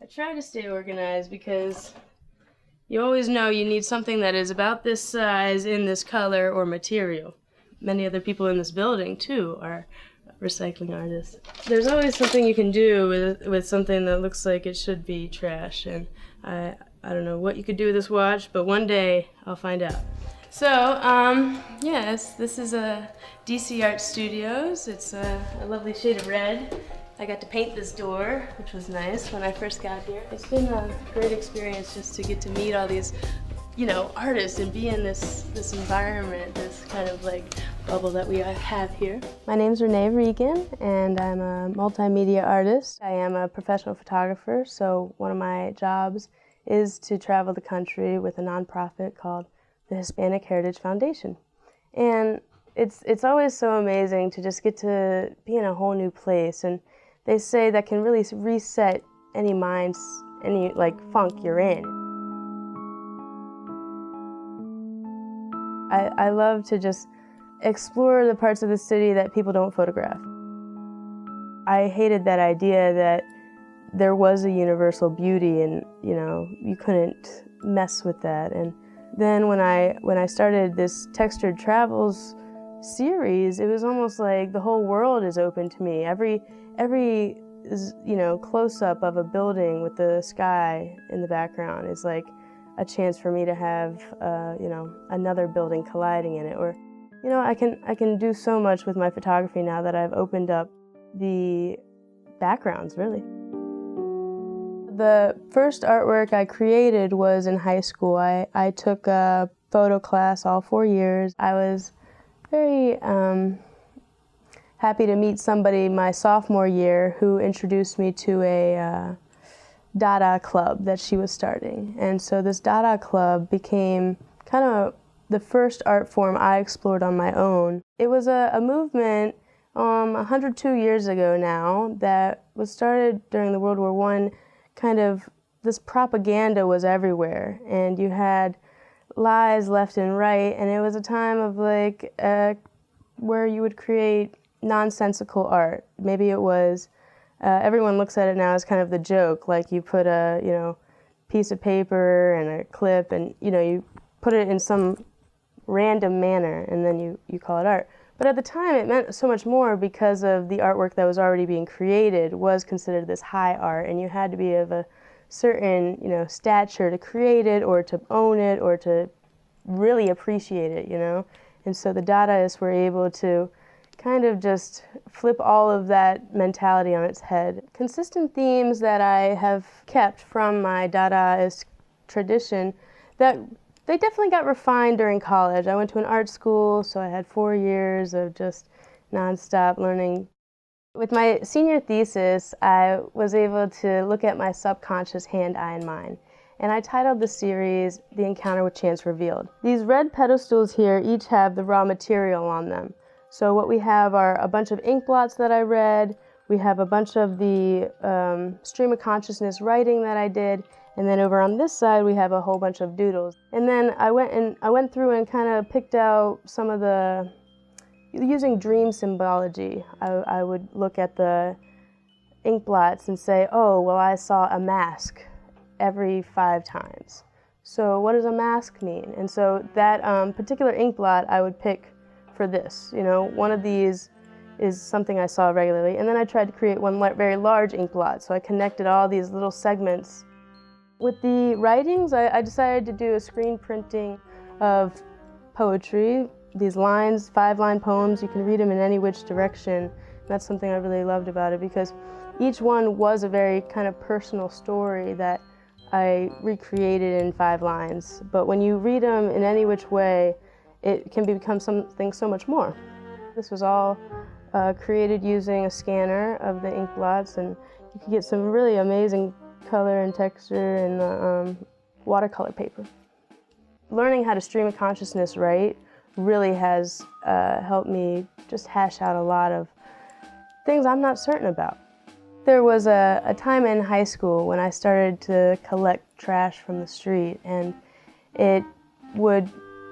I try to stay organized because you always know you need something that is about this size, in this color, or material. Many other people in this building, too, are recycling artists. There's always something you can do with something that looks like it should be trash, and I don't know what you could do with this watch, but one day I'll find out. So, yes, this is a DC Art Studios. It's a lovely shade of red. I got to paint this door, which was nice when I first got here. It's been a great experience just to get to meet all these, artists and be in this environment, this kind of like bubble that we have here. My name's Renée Regan, and I'm a multimedia artist. I am a professional photographer, so one of my jobs is to travel the country with a nonprofit called the Hispanic Heritage Foundation. And it's always so amazing to just get to be in a whole new place, and they say that can really reset any minds, any funk you're in. I love to just explore the parts of the city that people don't photograph. I hated that idea that there was a universal beauty and, you couldn't mess with that. And then when I started this Textured Travels series, it was almost like the whole world is open to me. Every close-up of a building with the sky in the background is like a chance for me to have another building colliding in it. Or I can do so much with my photography now that I've opened up the backgrounds, really. The first artwork I created was in high school. I took a photo class all 4 years. I was very happy to meet somebody my sophomore year who introduced me to a Dada club that she was starting. And so this Dada club became kind of the first art form I explored on my own. It was a movement 102 years ago now that was started during the World War I. Kind of this propaganda was everywhere, and you had lies left and right, and it was a time of where you would create nonsensical art. Maybe it was everyone looks at it now as kind of the joke, like you put a piece of paper and a clip, and you put it in some random manner, and then you call it art. But at the time, it meant so much more because of the artwork that was already being created was considered this high art, and you had to be of a certain, stature to create it, or to own it, or to really appreciate it, And so the Dadaists were able to kind of just flip all of that mentality on its head. Consistent themes that I have kept from my Dadaist tradition that they definitely got refined during college. I went to an art school, so I had 4 years of just nonstop learning. With my senior thesis, I was able to look at my subconscious hand, eye, and mind. And I titled the series, The Encounter with Chance Revealed. These red pedestals here each have the raw material on them. So what we have are a bunch of ink blots that I read, we have a bunch of the stream of consciousness writing that I did, and then over on this side we have a whole bunch of doodles. And then I went through and kind of picked out some of the, using dream symbology. I would look at the ink blots and say, oh, well, I saw a mask every 5 times. So what does a mask mean? And so that particular ink blot I would pick for this. One of these is something I saw regularly. And then I tried to create one very large ink blot. So I connected all these little segments. With the writings, I decided to do a screen printing of poetry. These lines, 5-line poems, you can read them in any which direction. That's something I really loved about it, because each one was a very kind of personal story that I recreated in 5 lines. But when you read them in any which way, it can become something so much more. This was all created using a scanner of the ink blots, and you can get some really amazing color and texture in the watercolor paper. Learning how to stream of consciousness write really has helped me just hash out a lot of things I'm not certain about. There was a time in high school when I started to collect trash from the street, and it would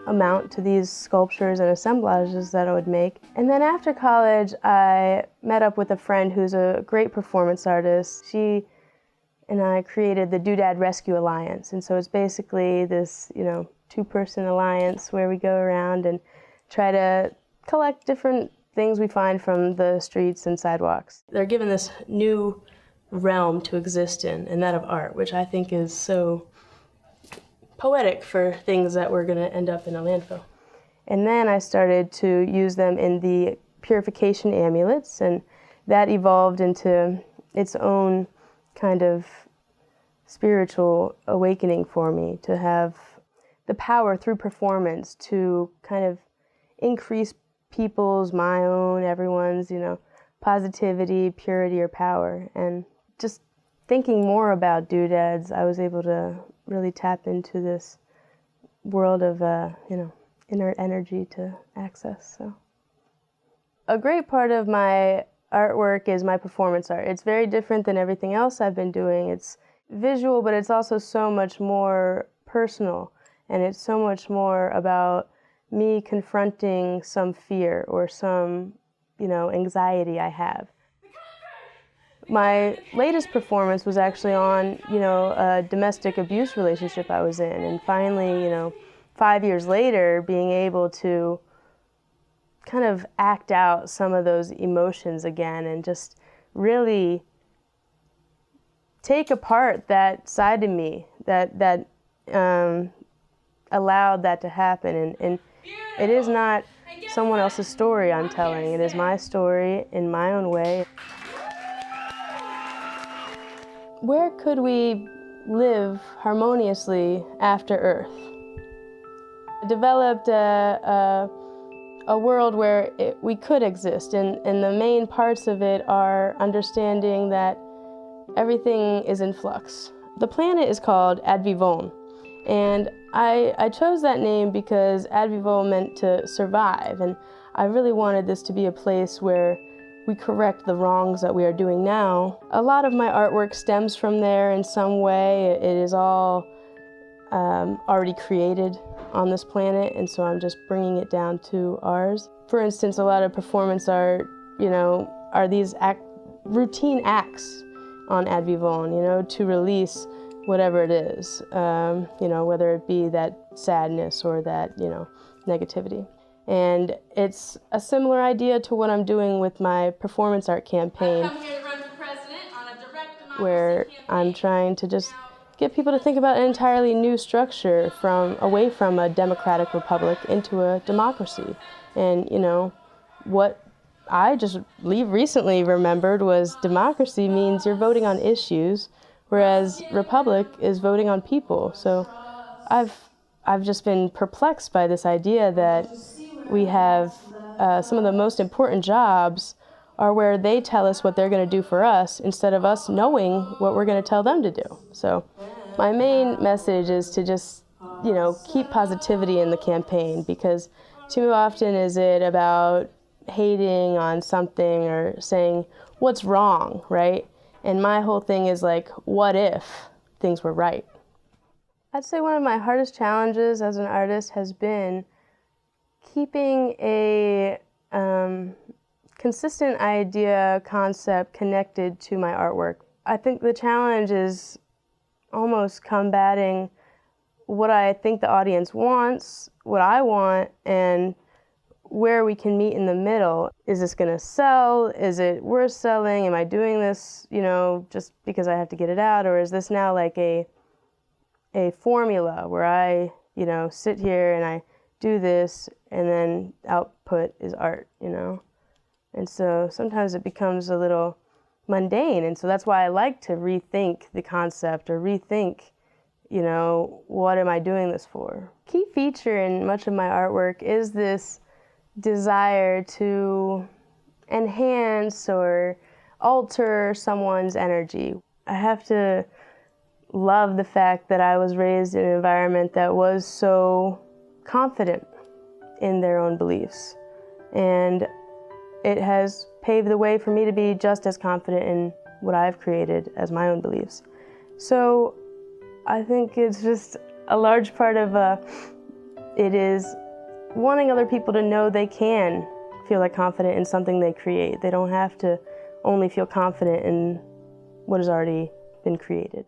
amount to these sculptures and assemblages that I would make. And then after college, I met up with a friend who's a great performance artist. She and I created the Doodad Rescue Alliance. And so it's basically this, two-person alliance where we go around and try to collect different things we find from the streets and sidewalks. They're given this new realm to exist in, and that of art, which I think is so poetic for things that were going to end up in a landfill. And then I started to use them in the purification amulets, and that evolved into its own kind of spiritual awakening for me, to have the power through performance to kind of increase people's, my own, everyone's, positivity, purity, or power. And just thinking more about doodads, I was able to really tap into this world of, inert energy to access. So, a great part of my artwork is my performance art. It's very different than everything else I've been doing. It's visual, but it's also so much more personal, and it's so much more about me confronting some fear or some, anxiety I have. My latest performance was actually on, a domestic abuse relationship I was in, and finally, 5 years later, being able to kind of act out some of those emotions again and just really take apart that side of me that allowed that to happen. And it is not someone else's story I'm telling. It is my story in my own way. Where could we live harmoniously after Earth? I developed a world where we could exist, and the main parts of it are understanding that everything is in flux. The planet is called Ad Vivon, and I chose that name because Ad Vivon meant to survive, and I really wanted this to be a place where we correct the wrongs that we are doing now. A lot of my artwork stems from there in some way. It is all already created on this planet, and so I'm just bringing it down to ours. For instance, a lot of performance art, are these routine acts on Ad Vivon, to release whatever it is, whether it be that sadness or that, negativity. And it's a similar idea to what I'm doing with my performance art campaign, I've come here to run for president on a direct democracy where campaign. I'm trying to just get people to think about an entirely new structure away from a democratic republic into a democracy. And, what I just recently remembered was democracy means you're voting on issues, whereas republic is voting on people. So I've just been perplexed by this idea that we have some of the most important jobs are where they tell us what they're going to do for us instead of us knowing what we're going to tell them to do. So my main message is to just, keep positivity in the campaign, because too often is it about hating on something or saying what's wrong, right? And my whole thing is like, what if things were right? I'd say one of my hardest challenges as an artist has been keeping a consistent idea, concept connected to my artwork. I think the challenge is almost combating what I think the audience wants, what I want, and where we can meet in the middle. Is this going to sell? Is it worth selling? Am I doing this, just because I have to get it out? Or is this now like a formula where I, sit here and I do this and then output is art, And so sometimes it becomes a little mundane. And so that's why I like to rethink the concept or rethink, what am I doing this for? Key feature in much of my artwork is this desire to enhance or alter someone's energy. I have to love the fact that I was raised in an environment that was so confident in their own beliefs. And it has paved the way for me to be just as confident in what I've created as my own beliefs. So I think it's just a large part of it is wanting other people to know they can feel like confident in something they create. They don't have to only feel confident in what is already been created.